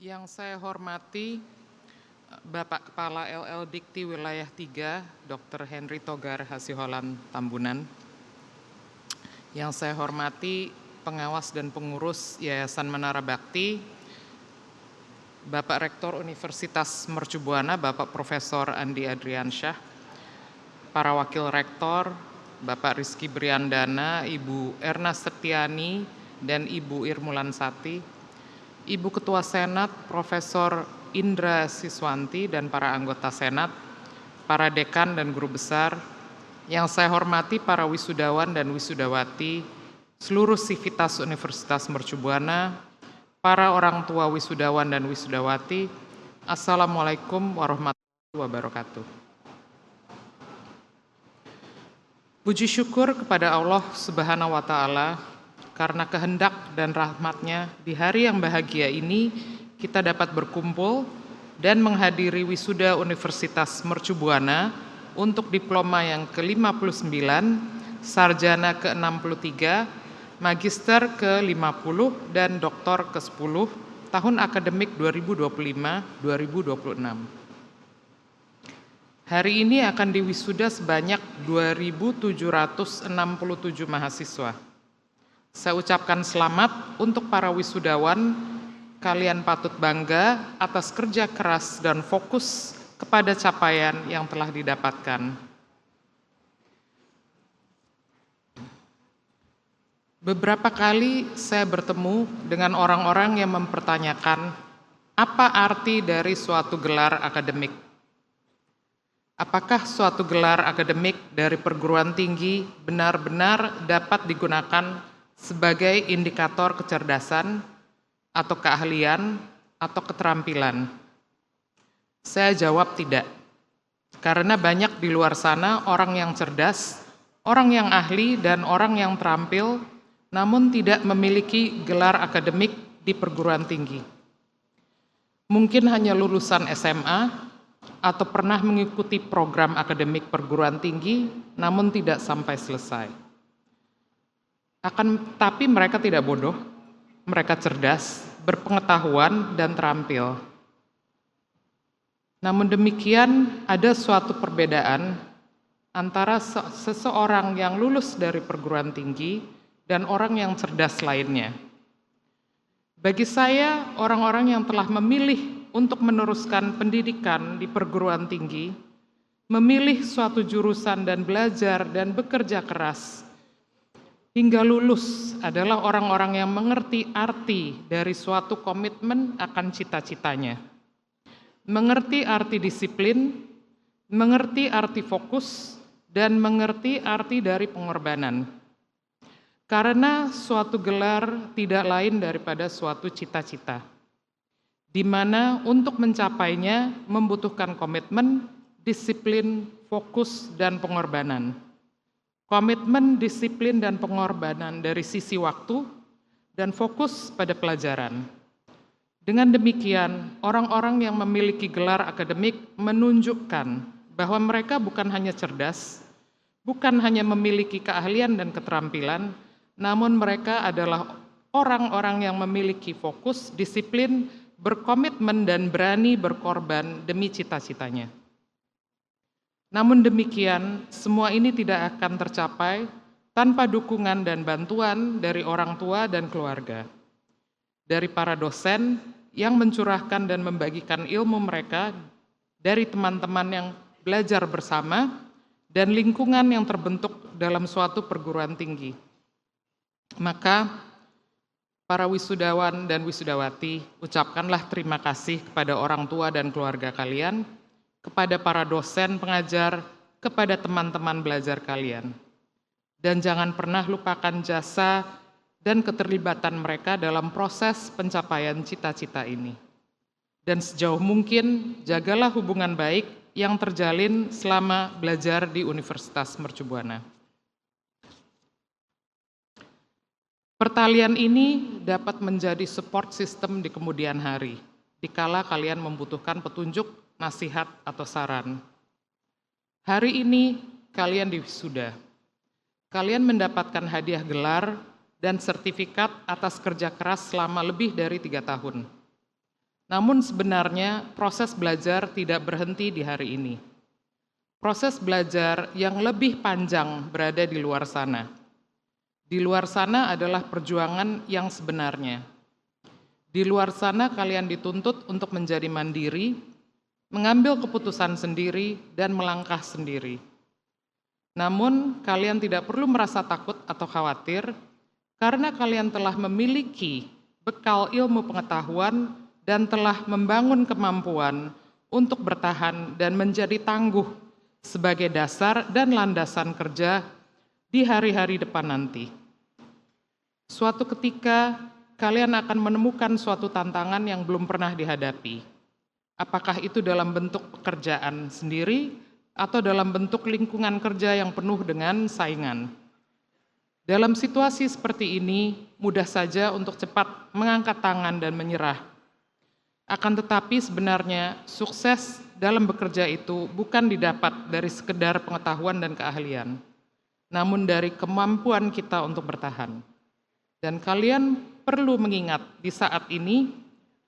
Yang saya hormati Bapak Kepala LL Dikti Wilayah 3, Dr. Henry Togar Hasiholan Tambunan. Yang saya hormati pengawas dan pengurus Yayasan Menara Bakti, Bapak Rektor Universitas Mercu Buana, Bapak Profesor Andi Adriansyah, para Wakil Rektor, Bapak Rizky Briandana, Ibu Erna Setiani, dan Ibu Irmulan Sati, Ibu Ketua Senat Profesor Indra Siswanti dan para anggota Senat, para dekan dan guru besar, yang saya hormati para wisudawan dan wisudawati, seluruh sivitas Universitas Mercu Buana, para orang tua wisudawan dan wisudawati, Assalamualaikum warahmatullahi wabarakatuh. Puji syukur kepada Allah Subhanahu wa Ta'ala, karena kehendak dan rahmat-Nya di hari yang bahagia ini kita dapat berkumpul dan menghadiri wisuda Universitas Mercu Buana untuk diploma yang ke-59, sarjana ke-63, magister ke-50, dan doktor ke-10 tahun akademik 2025-2026. Hari ini akan diwisuda sebanyak 2.767 mahasiswa. Saya ucapkan selamat untuk para wisudawan, kalian patut bangga atas kerja keras dan fokus kepada capaian yang telah didapatkan. Beberapa kali saya bertemu dengan orang-orang yang mempertanyakan apa arti dari suatu gelar akademik. Apakah suatu gelar akademik dari perguruan tinggi benar-benar dapat digunakan sebagai indikator kecerdasan atau keahlian atau keterampilan? Saya jawab tidak. Karena banyak di luar sana orang yang cerdas, orang yang ahli, dan orang yang terampil, namun tidak memiliki gelar akademik di perguruan tinggi. Mungkin hanya lulusan SMA atau pernah mengikuti program akademik perguruan tinggi, namun tidak sampai selesai. Tapi mereka tidak bodoh, mereka cerdas, berpengetahuan, dan terampil. Namun demikian, ada suatu perbedaan antara seseorang yang lulus dari perguruan tinggi dan orang yang cerdas lainnya. Bagi saya, orang-orang yang telah memilih untuk meneruskan pendidikan di perguruan tinggi, memilih suatu jurusan dan belajar dan bekerja keras, hingga lulus adalah orang-orang yang mengerti arti dari suatu komitmen akan cita-citanya. Mengerti arti disiplin, mengerti arti fokus, dan mengerti arti dari pengorbanan. Karena suatu gelar tidak lain daripada suatu cita-cita, di mana untuk mencapainya membutuhkan komitmen, disiplin, fokus, dan pengorbanan. Komitmen, disiplin, dan pengorbanan dari sisi waktu, dan fokus pada pelajaran. Dengan demikian, orang-orang yang memiliki gelar akademik menunjukkan bahwa mereka bukan hanya cerdas, bukan hanya memiliki keahlian dan keterampilan, namun mereka adalah orang-orang yang memiliki fokus, disiplin, berkomitmen, dan berani berkorban demi cita-citanya. Namun demikian, semua ini tidak akan tercapai tanpa dukungan dan bantuan dari orang tua dan keluarga, dari para dosen yang mencurahkan dan membagikan ilmu mereka, dari teman-teman yang belajar bersama, dan lingkungan yang terbentuk dalam suatu perguruan tinggi. Maka, para wisudawan dan wisudawati, ucapkanlah terima kasih kepada orang tua dan keluarga kalian, kepada para dosen pengajar, kepada teman-teman belajar kalian. Dan jangan pernah lupakan jasa dan keterlibatan mereka dalam proses pencapaian cita-cita ini. Dan sejauh mungkin, jagalah hubungan baik yang terjalin selama belajar di Universitas Mercu Buana. Pertalian ini dapat menjadi support system di kemudian hari, dikala kalian membutuhkan petunjuk, nasihat, atau saran. Hari ini kalian diwisuda. Kalian mendapatkan hadiah gelar dan sertifikat atas kerja keras selama lebih dari 3 tahun. Namun sebenarnya proses belajar tidak berhenti di hari ini. Proses belajar yang lebih panjang berada di luar sana. Di luar sana adalah perjuangan yang sebenarnya. Di luar sana kalian dituntut untuk menjadi mandiri, mengambil keputusan sendiri, dan melangkah sendiri. Namun, kalian tidak perlu merasa takut atau khawatir, karena kalian telah memiliki bekal ilmu pengetahuan dan telah membangun kemampuan untuk bertahan dan menjadi tangguh sebagai dasar dan landasan kerja di hari-hari depan nanti. Suatu ketika, kalian akan menemukan suatu tantangan yang belum pernah dihadapi. Apakah itu dalam bentuk pekerjaan sendiri atau dalam bentuk lingkungan kerja yang penuh dengan saingan. Dalam situasi seperti ini, mudah saja untuk cepat mengangkat tangan dan menyerah. Akan tetapi sebenarnya sukses dalam bekerja itu bukan didapat dari sekedar pengetahuan dan keahlian, namun dari kemampuan kita untuk bertahan. Dan kalian perlu mengingat di saat ini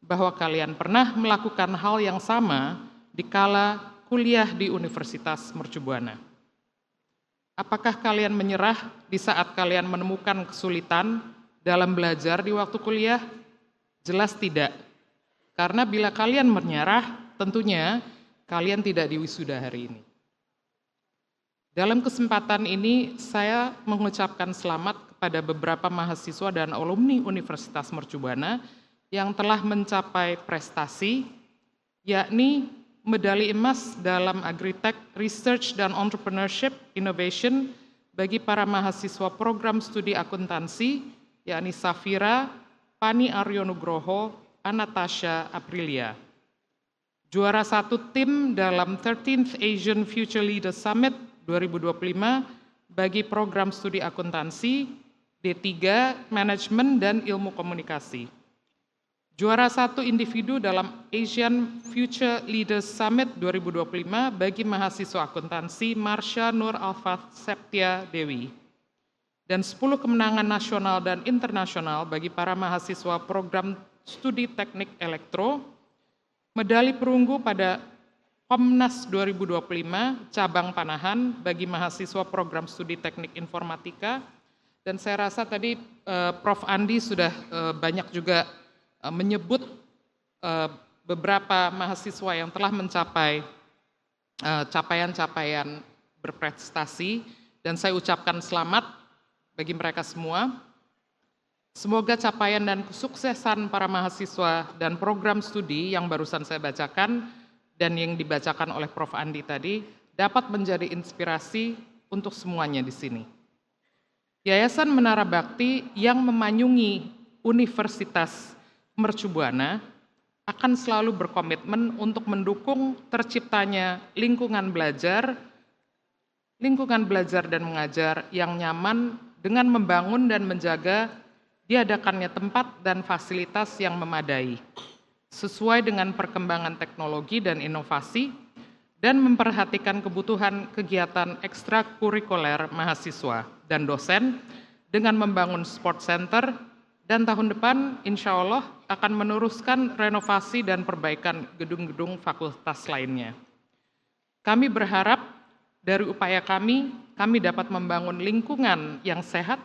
bahwa kalian pernah melakukan hal yang sama dikala kuliah di Universitas Mercu Buana. Apakah kalian menyerah di saat kalian menemukan kesulitan dalam belajar di waktu kuliah? Jelas tidak. Karena bila kalian menyerah, tentunya kalian tidak diwisuda hari ini. Dalam kesempatan ini, saya mengucapkan selamat kepada beberapa mahasiswa dan alumni Universitas Mercu Buana yang telah mencapai prestasi, yakni medali emas dalam Agritech Research dan Entrepreneurship Innovation bagi para mahasiswa program studi akuntansi, yakni Safira, Pani Aryo Nugroho, Anastasia Aprilia. Juara satu tim dalam 13th Asian Future Leaders Summit 2025 bagi program studi akuntansi, D3, Manajemen dan Ilmu Komunikasi. Juara satu individu dalam Asian Future Leaders Summit 2025 bagi mahasiswa akuntansi Marsha Nur Alfat Septia Dewi. Dan 10 kemenangan nasional dan internasional bagi para mahasiswa program studi teknik elektro, medali perunggu pada Komnas 2025 cabang Panahan bagi mahasiswa program studi teknik informatika, dan saya rasa tadi Prof. Andi sudah banyak juga menyebut beberapa mahasiswa yang telah mencapai capaian-capaian berprestasi, dan saya ucapkan selamat bagi mereka semua. Semoga capaian dan kesuksesan para mahasiswa dan program studi yang barusan saya bacakan dan yang dibacakan oleh Prof. Andi tadi dapat menjadi inspirasi untuk semuanya di sini. Yayasan Menara Bakti yang memanyungi Universitas Mercu Buana akan selalu berkomitmen untuk mendukung terciptanya lingkungan belajar dan mengajar yang nyaman dengan membangun dan menjaga diadakannya tempat dan fasilitas yang memadai, sesuai dengan perkembangan teknologi dan inovasi, dan memperhatikan kebutuhan kegiatan ekstrakurikuler mahasiswa dan dosen dengan membangun sport center, dan tahun depan insya Allah akan meneruskan renovasi dan perbaikan gedung-gedung fakultas lainnya. Kami berharap dari upaya kami dapat membangun lingkungan yang sehat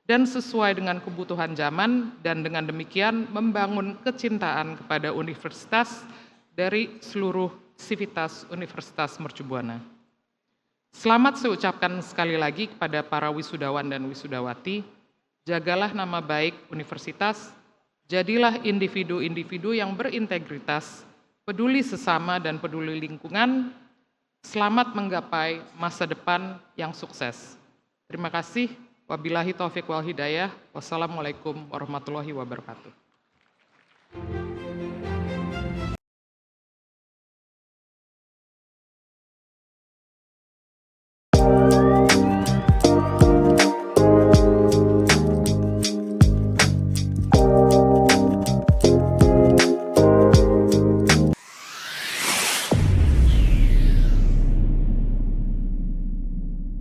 dan sesuai dengan kebutuhan zaman, dan dengan demikian membangun kecintaan kepada universitas dari seluruh sivitas Universitas Mercu Buana. Selamat saya ucapkan sekali lagi kepada para wisudawan dan wisudawati. Jagalah nama baik universitas, jadilah individu-individu yang berintegritas, peduli sesama dan peduli lingkungan. Selamat menggapai masa depan yang sukses. Terima kasih. Wabillahi taufiq wal hidayah. Wassalamualaikum warahmatullahi wabarakatuh.